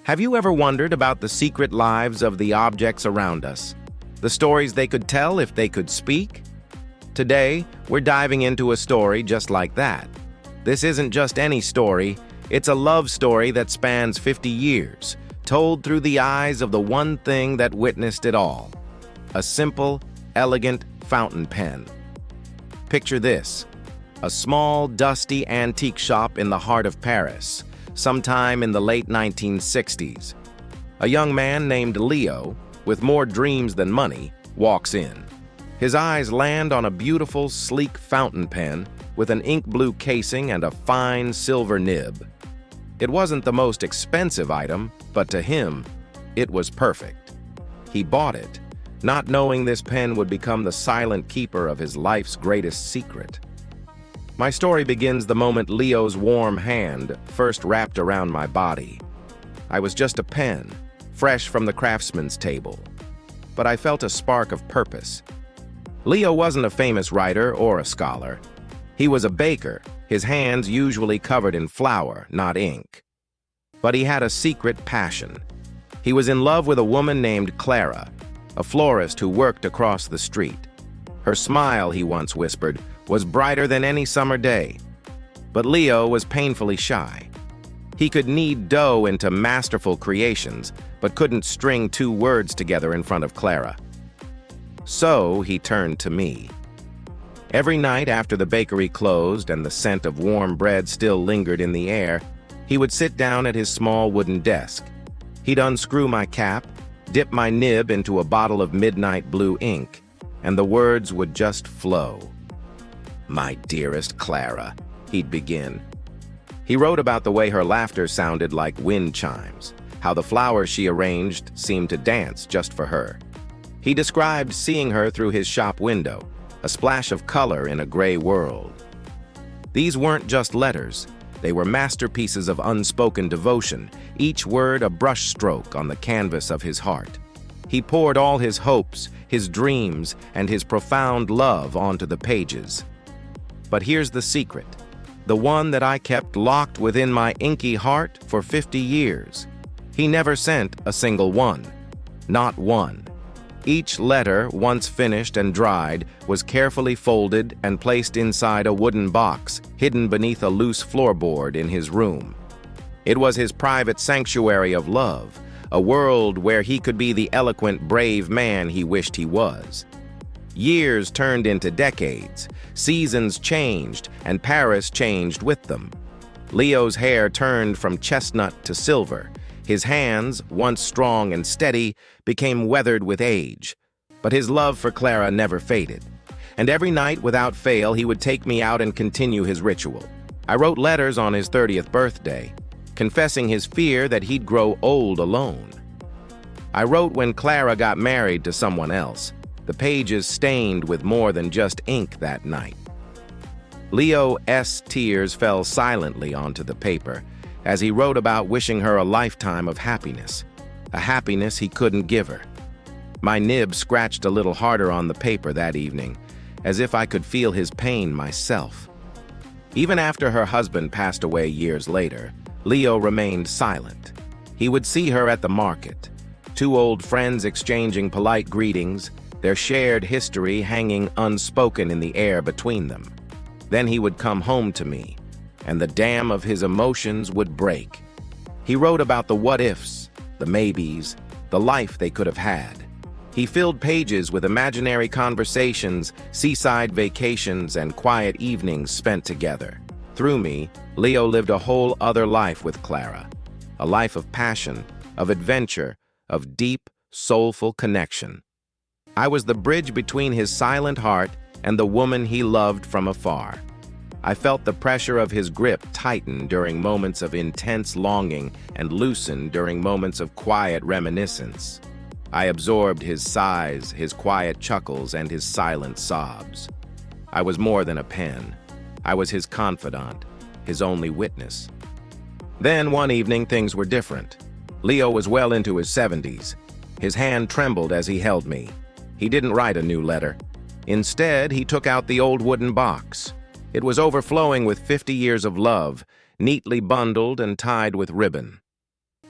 Have you ever wondered about the secret lives of the objects around us? The stories they could tell if they could speak? Today, we're diving into a story just like that. This isn't just any story, it's a love story that spans 50 years, told through the eyes of the one thing that witnessed it all. A simple, elegant fountain pen. Picture this: a small, dusty antique shop in the heart of Paris, sometime in the late 1960s. A young man named Leo, with more dreams than money, walks in. His eyes land on a beautiful, sleek fountain pen with an ink blue casing and a fine silver nib. It wasn't the most expensive item, but to him, it was perfect. He bought it, not knowing this pen would become the silent keeper of his life's greatest secret. My story begins the moment Leo's warm hand first wrapped around my body. I was just a pen, fresh from the craftsman's table, but I felt a spark of purpose. Leo wasn't a famous writer or a scholar. He was a baker, his hands usually covered in flour, not ink. But he had a secret passion. He was in love with a woman named Clara, a florist who worked across the street. Her smile, he once whispered, was brighter than any summer day. But Leo was painfully shy. He could knead dough into masterful creations, but couldn't string two words together in front of Clara. So he turned to me. Every night after the bakery closed and the scent of warm bread still lingered in the air, he would sit down at his small wooden desk. He'd unscrew my cap, dip my nib into a bottle of midnight blue ink, and the words would just flow. "My dearest Clara," he'd begin. He wrote about the way her laughter sounded like wind chimes, how the flowers she arranged seemed to dance just for her. He described seeing her through his shop window, a splash of color in a gray world. These weren't just letters, they were masterpieces of unspoken devotion, each word a brushstroke on the canvas of his heart. He poured all his hopes, his dreams, and his profound love onto the pages. But here's the secret, the one that I kept locked within my inky heart for 50 years. He never sent a single one. Not one. Each letter, once finished and dried, was carefully folded and placed inside a wooden box, hidden beneath a loose floorboard in his room. It was his private sanctuary of love, a world where he could be the eloquent, brave man he wished he was. Years turned into decades, seasons changed, and Paris changed with them. Leo's hair turned from chestnut to silver. His hands, once strong and steady, became weathered with age. But his love for Clara never faded. And every night, without fail, he would take me out and continue his ritual. I wrote letters on his 30th birthday, confessing his fear that he'd grow old alone. I wrote when Clara got married to someone else, the pages stained with more than just ink that night. Leo's tears fell silently onto the paper as he wrote about wishing her a lifetime of happiness, a happiness he couldn't give her. My nib scratched a little harder on the paper that evening, as if I could feel his pain myself. Even after her husband passed away years later, Leo remained silent. He would see her at the market, two old friends exchanging polite greetings, their shared history hanging unspoken in the air between them. Then he would come home to me, and the dam of his emotions would break. He wrote about the what-ifs, the maybes, the life they could have had. He filled pages with imaginary conversations, seaside vacations, and quiet evenings spent together. Through me, Leo lived a whole other life with Clara, a life of passion, of adventure, of deep, soulful connection. I was the bridge between his silent heart and the woman he loved from afar. I felt the pressure of his grip tighten during moments of intense longing and loosen during moments of quiet reminiscence. I absorbed his sighs, his quiet chuckles, and his silent sobs. I was more than a pen. I was his confidant, his only witness. Then one evening things were different. Leo was well into his 70s. His hand trembled as he held me. He didn't write a new letter. Instead, he took out the old wooden box. It was overflowing with 50 years of love, neatly bundled and tied with ribbon.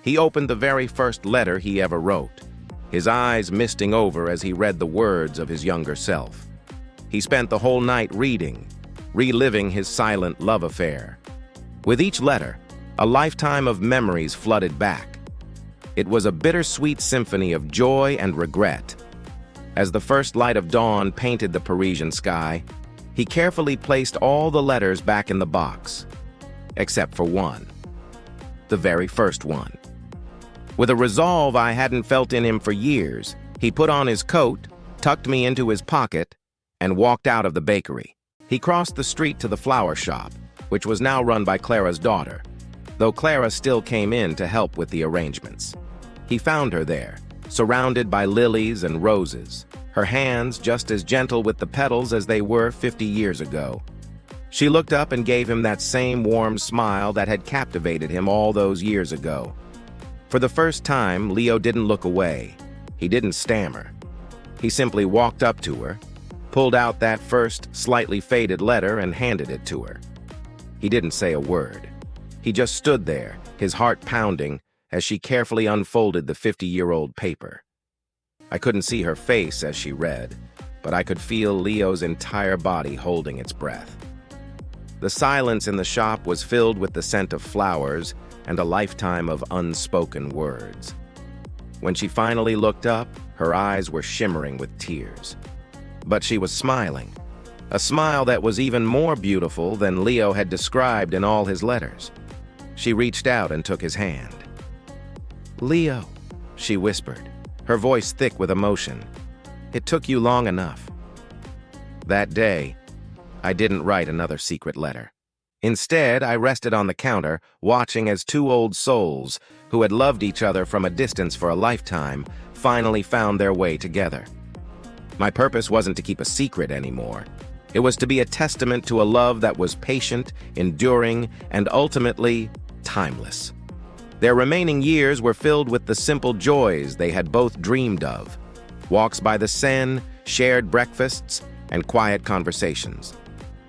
He opened the very first letter he ever wrote, his eyes misting over as he read the words of his younger self. He spent the whole night reading, reliving his silent love affair. With each letter, a lifetime of memories flooded back. It was a bittersweet symphony of joy and regret. As the first light of dawn painted the Parisian sky, he carefully placed all the letters back in the box, except for one. The very first one. With a resolve I hadn't felt in him for years, he put on his coat, tucked me into his pocket, and walked out of the bakery. He crossed the street to the flower shop, which was now run by Clara's daughter, though Clara still came in to help with the arrangements. He found her there, surrounded by lilies and roses, her hands just as gentle with the petals as they were 50 years ago. She looked up and gave him that same warm smile that had captivated him all those years ago. For the first time, Leo didn't look away. He didn't stammer. He simply walked up to her, pulled out that first slightly faded letter and handed it to her. He didn't say a word. He just stood there, his heart pounding, as she carefully unfolded the 50-year-old paper. I couldn't see her face as she read, but I could feel Leo's entire body holding its breath. The silence in the shop was filled with the scent of flowers and a lifetime of unspoken words. When she finally looked up, her eyes were shimmering with tears. But she was smiling, a smile that was even more beautiful than Leo had described in all his letters. She reached out and took his hand. "Leo," she whispered, her voice thick with emotion. "It took you long enough." That day, I didn't write another secret letter. Instead, I rested on the counter, watching as two old souls, who had loved each other from a distance for a lifetime, finally found their way together. My purpose wasn't to keep a secret anymore. It was to be a testament to a love that was patient, enduring, and ultimately timeless. Their remaining years were filled with the simple joys they had both dreamed of: walks by the Seine, shared breakfasts, and quiet conversations.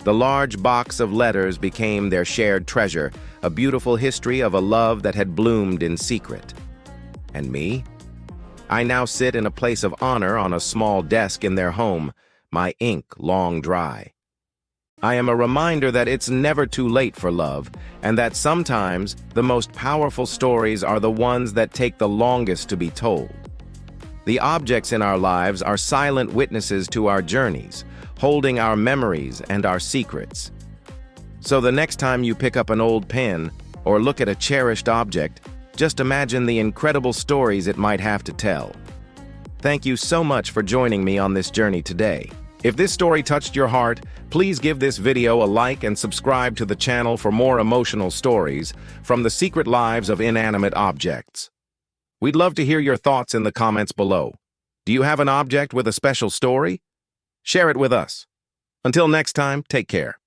The large box of letters became their shared treasure, a beautiful history of a love that had bloomed in secret. And me? I now sit in a place of honor on a small desk in their home, my ink long dry. I am a reminder that it's never too late for love, and that sometimes the most powerful stories are the ones that take the longest to be told. The objects in our lives are silent witnesses to our journeys, holding our memories and our secrets. So the next time you pick up an old pen or look at a cherished object, just imagine the incredible stories it might have to tell. Thank you so much for joining me on this journey today. If this story touched your heart, please give this video a like and subscribe to the channel for more emotional stories from the secret lives of inanimate objects. We'd love to hear your thoughts in the comments below. Do you have an object with a special story? Share it with us. Until next time, take care.